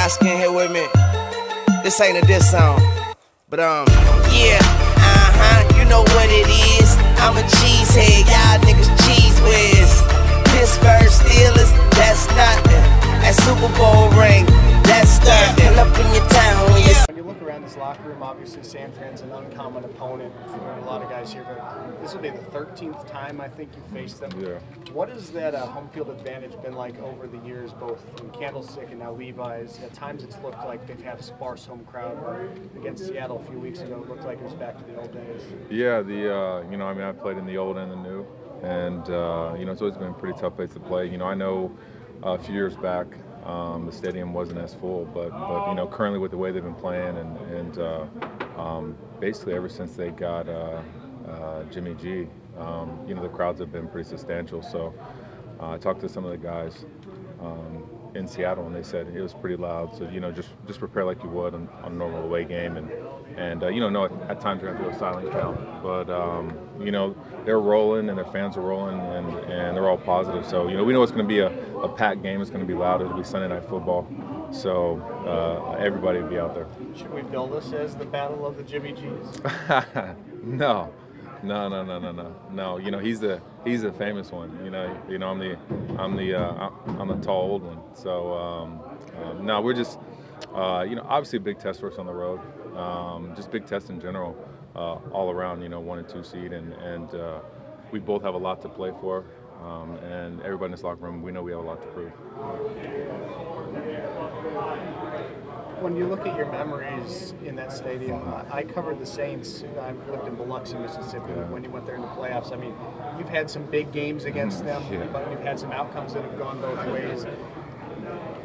light skin here with me. This ain't a diss song, but yeah, you know what it is. I'm a cheesehead, y'all niggas cheese whiz. Pittsburgh Steelers, that's nothing. That Super Bowl ring, that's nothing. Pull up in your town when you. When you look around this locker room, obviously San Fran's an uncommon opponent. There are a lot of guys here, but this will be the 13th time I think you faced them. Yeah. What has that home field advantage been like over the years, both in Candlestick and now Levi's? At times it's looked like they've had a sparse home crowd. Against Seattle a few weeks ago, it looked like it was back to the old days. Yeah, I've played in the old and the new, and it's always been a pretty tough place to play. I know a few years back the stadium wasn't as full, but currently with the way they've been playing and basically ever since they got Jimmy G, the crowds have been pretty substantial. So I talked to some of the guys in Seattle, and they said it was pretty loud. So just prepare like you would on a normal away game, and at times you're gonna have to go silent count. But they're rolling, and their fans are rolling, and they're all positive. So we know it's gonna be a packed game. It's gonna be loud. It'll be Sunday Night Football. So everybody will be out there. Should we bill this as the Battle of the Jimmy G's? No. He's the famous one. I'm the tall old one. So no, we're just obviously a big test for us on the road. Just big test in general, all around. 1 and 2 seed, and we both have a lot to play for. And everybody in this locker room, we know we have a lot to prove. When you look at your memories in that stadium, I covered the Saints. I lived in Biloxi, Mississippi, when you went there in the playoffs. I mean, you've had some big games against them, but you've had some outcomes that have gone both ways.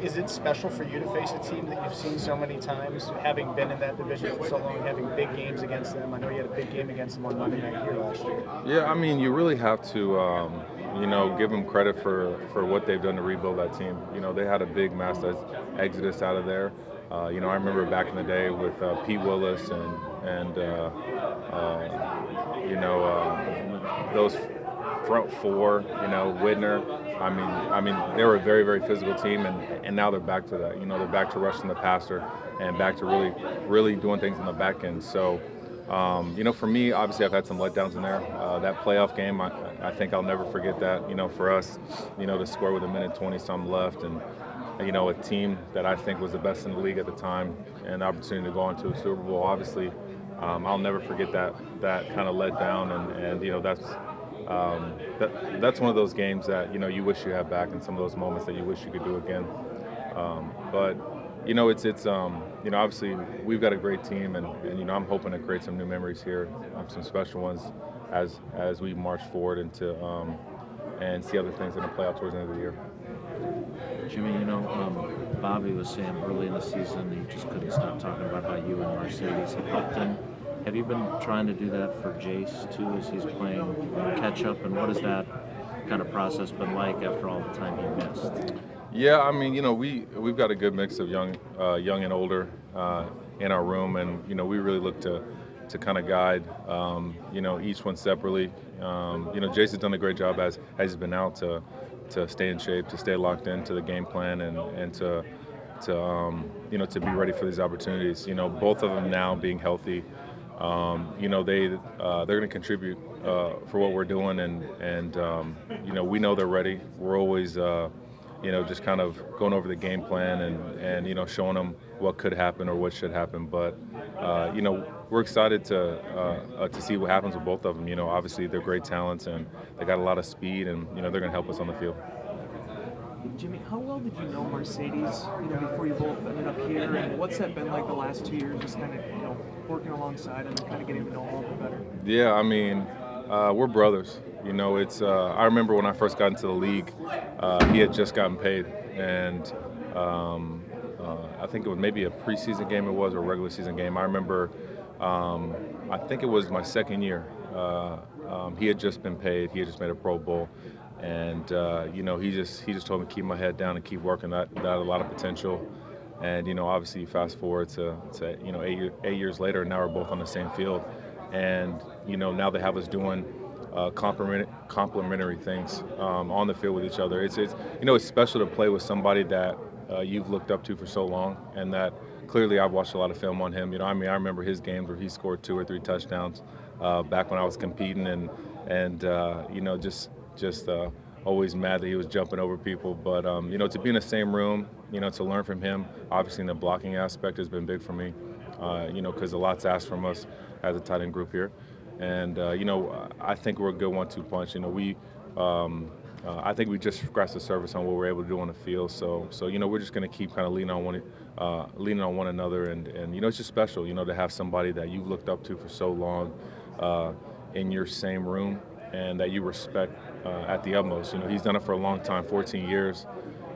Is it special for you to face a team that you've seen so many times, having been in that division for so long, having big games against them? I know you had a big game against them on Monday night here last year. Yeah, I mean, you really have to, give them credit for what they've done to rebuild that team. They had a big mass exodus out of there. I remember back in the day with Pete Willis and those front four, Widner. I mean, they were a very, very physical team, and now they're back to that. They're back to rushing the passer and back to really doing things on the back end. So, for me, obviously, I've had some letdowns in there. That playoff game, I think I'll never forget that. For us, to score with 1:20-something left, and a team that I think was the best in the league at the time, and the opportunity to go into a Super Bowl. Obviously, I'll never forget that kind of letdown, and that's one of those games that you wish you had back, and some of those moments that you wish you could do again. But it's obviously we've got a great team, and I'm hoping to create some new memories here, some special ones as we march forward into and see other things in the playoffs towards the end of the year. Jimmy, Bobby was saying early in the season he just couldn't stop talking about how you and Marcedes have helped him. Have you been trying to do that for Jace too, as he's playing catch up, and what has that kind of process been like after all the time he missed? Yeah, I mean, we've got a good mix of young and older in our room, and we really look to kind of guide each one separately. Jace has done a great job as he's been out to stay in shape, to stay locked into the game plan, and to be ready for these opportunities. Both of them now being healthy, they're going to contribute for what we're doing, and we know they're ready. We're always just kind of going over the game plan and showing them what could happen or what should happen. But we're excited to see what happens with both of them. Obviously they're great talents, and they got a lot of speed, and they're going to help us on the field. Jimmy, how well did you know Marcedes, before you both ended up here, and what's that been like the last 2 years, just kind of, working alongside and kind of getting to know him a little bit better? Yeah, I mean, we're brothers. It's. I remember when I first got into the league, he had just gotten paid, and I think it was maybe a preseason game. It was, or a regular season game. I remember. I think it was my second year. He had just been paid. He had just made a Pro Bowl. And he just told me to keep my head down and keep working. That had a lot of potential. And obviously, fast forward to 8 years later, now we're both on the same field. And now they have us doing complementary things on the field with each other. It's special to play with somebody that you've looked up to for so long, and that clearly I've watched a lot of film on him. You know, I mean, I remember his games where he scored 2 or 3 touchdowns back when I was competing, and you know, just always mad that he was jumping over people. But you know, to be in the same room, you know, to learn from him, obviously in the blocking aspect has been big for me. You know, because a lot's asked from us as a tight end group here, and you know, I think we're a good 1-2 punch. You know, I think we just scratched the surface on what we're able to do on the field. So you know, we're just going to keep kind of leaning on one another, and you know, it's just special, you know, to have somebody that you've looked up to for so long in your same room and that you respect at the utmost. You know, he's done it for a long time, 14 years,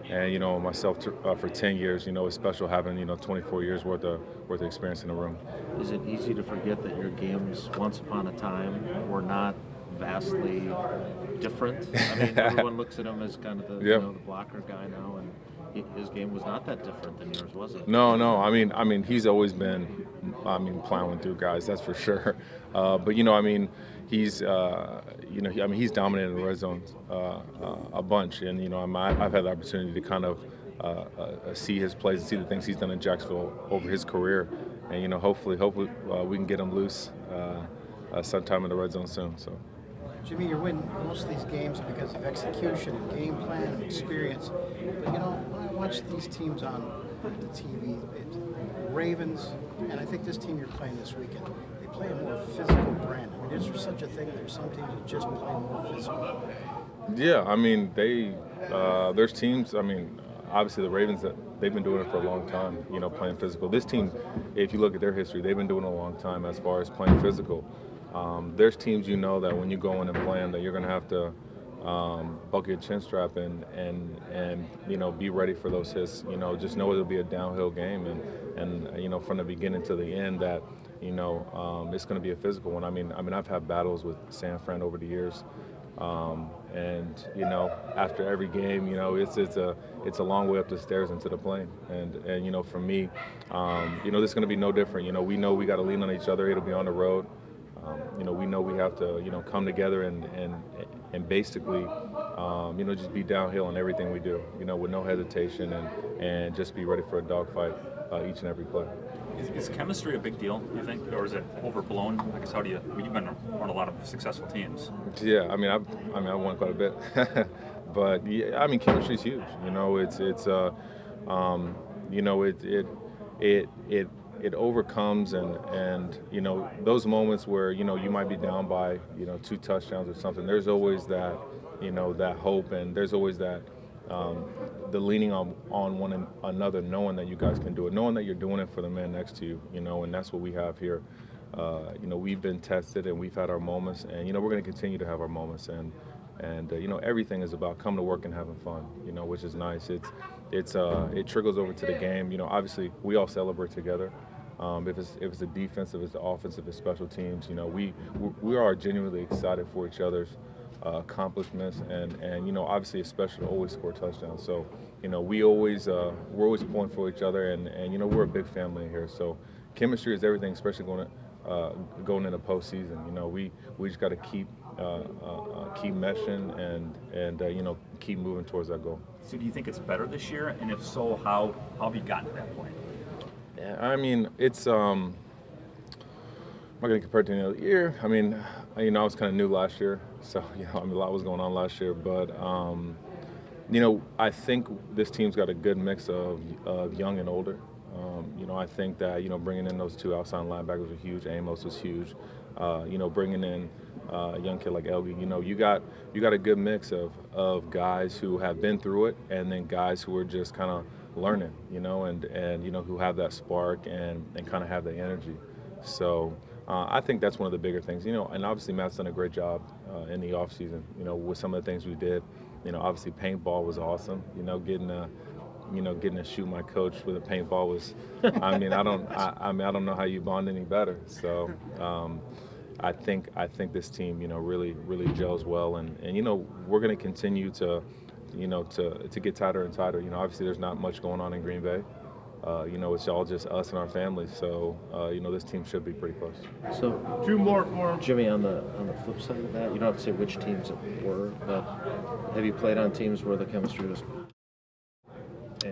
and you know, myself for 10 years. You know, it's special having, you know, 24 years worth of experience in the room. Is it easy to forget that your games once upon a time were not vastly different? I mean, everyone looks at him as kind of the, you know, the blocker guy now, and his game was not that different than yours, was it? No. I mean, he's always been, plowing through guys, that's for sure. But you know, I mean, he's, you know, he's dominated the red zone a bunch, and you know, I've had the opportunity to kind of see his plays and see the things he's done in Jacksonville over his career, and you know, hopefully we can get him loose sometime in the red zone soon. So. Jimmy, you're winning most of these games because of execution and game plan and experience. But you know, when I watch these teams on the TV, the Ravens, and I think this team you're playing this weekend, they play a more physical brand. I mean, is there such a thing? There's some teams that just play more physical. Yeah, I mean, there's teams. I mean, obviously the Ravens, they've been doing it for a long time. You know, playing physical. This team, if you look at their history, they've been doing it a long time as far as playing physical. There's teams, you know, that when you go in and play them, that you're going to have to buckle your chin strap and you know, be ready for those hits. You know, just know it'll be a downhill game, and you know, from the beginning to the end, that you know, it's going to be a physical one. I mean, I've had battles with San Fran over the years, and you know, after every game, you know, it's a long way up the stairs into the plane, and you know, for me, you know, this is going to be no different. You know we got to lean on each other. It'll be on the road. You know, we know we have to, you know, come together and basically, you know, just be downhill in everything we do, you know, with no hesitation, and just be ready for a dogfight each and every play. Is chemistry a big deal, you think, or is it overblown? I guess you've been on a lot of successful teams. Yeah, I've won quite a bit, but yeah, I mean, chemistry is huge. You know, you know, it overcomes and you know, those moments where, you know, you might be down by, you know, 2 touchdowns or something, there's always that, you know, that hope, and there's always that the leaning on one another, knowing that you guys can do it, knowing that you're doing it for the man next to you, you know, and that's what we have here. You know, we've been tested and we've had our moments, and you know, we're going to continue to have our moments, and you know, everything is about coming to work and having fun, you know, which is nice. It trickles over to the game. You know, obviously we all celebrate together. If it's the defense, if it's the offense, if it's special teams, you know, we are genuinely excited for each other's accomplishments, and you know, obviously especially to always score touchdowns. So you know, we're always pulling for each other, and you know, we're a big family here. So chemistry is everything, especially going into postseason. You know, we just got to keep meshing and you know, keep moving towards that goal. So do you think it's better this year, and if so, how have you gotten to that point? Yeah, I mean, it's I'm not going to compare it to any other year. I mean, you know, I was kind of new last year, so you know, I mean, a lot was going on last year. But you know, I think this team's got a good mix of young and older. You know, I think that, you know, bringing in those 2 outside linebackers was huge. Amos was huge. You know, bringing in a young kid like Elgie. You know, you got a good mix of guys who have been through it, and then guys who are just kind of learning, you know, and you know, who have that spark and kind of have the energy. So I think that's one of the bigger things, you know, and obviously Matt's done a great job in the off season, you know, with some of the things we did. You know, obviously paintball was awesome, you know, getting to shoot my coach with a paintball was, I mean, I don't know how you bond any better. So I think this team, you know, really gels well, and you know, we're going to continue to, you know, to get tighter and tighter. You know, obviously there's not much going on in Green Bay. You know, it's all just us and our families. So, you know, this team should be pretty close. So, Jimmy, on the flip side of that, you don't have to say which teams it were, but have you played on teams where the chemistry was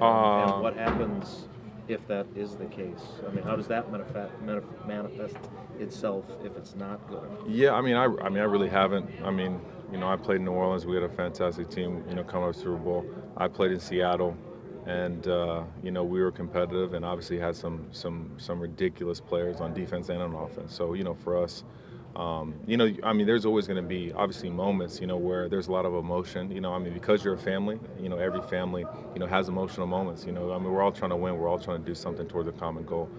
And what happens if that is the case? I mean, how does that manifest itself if it's not good? Yeah, I mean, I really haven't. I mean, you know, I played in New Orleans. We had a fantastic team, you know, coming up to Super Bowl. I played in Seattle, and you know, we were competitive, and obviously had some ridiculous players on defense and on offense. So, you know, for us, you know, I mean, there's always going to be obviously moments, you know, where there's a lot of emotion. You know, I mean, because you're a family, you know, every family, you know, has emotional moments. You know, I mean, we're all trying to win. We're all trying to do something towards a common goal.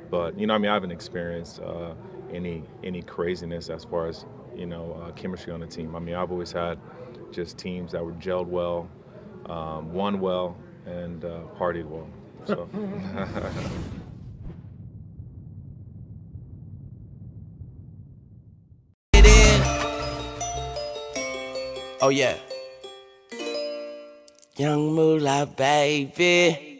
But, you know, I mean, I haven't experienced any craziness as far as, you know, chemistry on the team. I mean, I've always had just teams that were gelled well, won well, and partied well. So. Oh yeah. Young Moolah, baby.